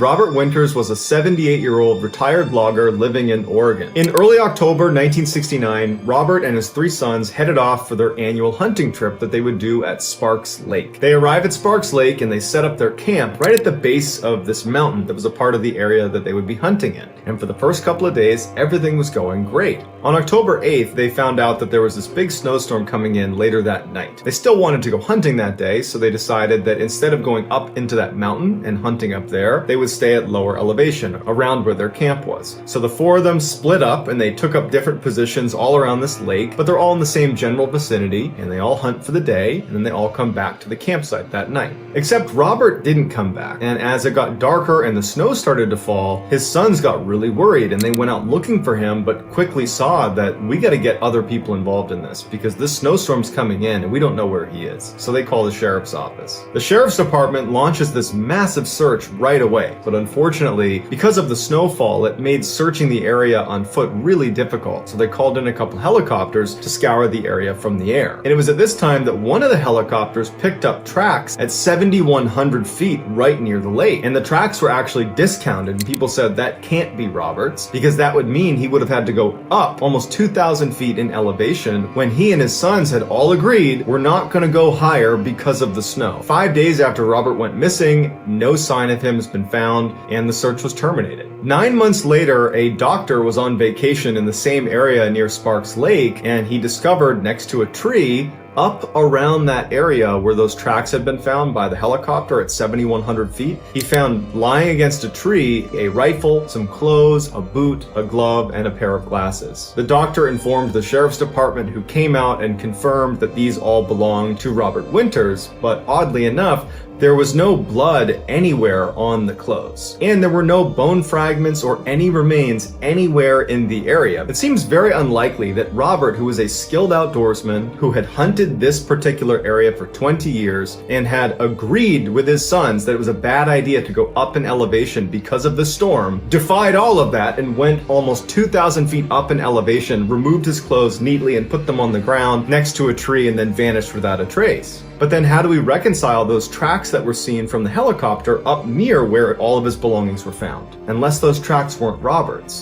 Robert Winters was a 78-year-old retired logger living in Oregon. In early October 1969, Robert and his 3 sons headed off for their annual hunting trip that they would do at Sparks Lake. They arrive at Sparks Lake and they set up their camp right at the base of this mountain that was a part of the area that they would be hunting in. And for the first couple of days, everything was going great. On October 8th, they found out that there was this big snowstorm coming in later that night. They still wanted to go hunting that day, so they decided that instead of going up into that mountain and hunting up there, they would stay at lower elevation, around where their camp was. So the 4 of them split up and they took up different positions all around this lake, but they're all in the same general vicinity, and they all hunt for the day, and then they all come back to the campsite that night. Except Robert didn't come back, and as it got darker and the snow started to fall, his sons got really worried and they went out looking for him, but quickly saw that we got to get other people involved in this because this snowstorm's coming in and we don't know where he is. So they call the sheriff's office. The sheriff's department launches this massive search right away, but unfortunately, because of the snowfall, it made searching the area on foot really difficult, so they called in a couple helicopters to scour the area from the air. And it was at this time that one of the helicopters picked up tracks at 7,100 feet right near the lake. And the tracks were actually discounted, and people said that can't be Robert's, because that would mean he would have had to go up almost 2,000 feet in elevation when he and his sons had all agreed we're not going to go higher because of the snow. 5 days after Robert went missing, no sign of him has been found, and the search was terminated. 9 months later, a doctor was on vacation in the same area near Sparks Lake, and he discovered next to a tree up around that area where those tracks had been found by the helicopter at 7,100 feet, he found lying against a tree a rifle, some clothes, a boot, a glove, and a pair of glasses. The doctor informed the sheriff's department, who came out and confirmed that these all belonged to Robert Winters, but oddly enough, there was no blood anywhere on the clothes, and there were no bone fragments or any remains anywhere in the area. It seems very unlikely that Robert, who was a skilled outdoorsman who had hunted this particular area for 20 years and had agreed with his sons that it was a bad idea to go up in elevation because of the storm, defied all of that and went almost 2,000 feet up in elevation, removed his clothes neatly and put them on the ground next to a tree, and then vanished without a trace. But then how do we reconcile those tracks that were seen from the helicopter up near where all of his belongings were found? Unless those tracks weren't Robert's.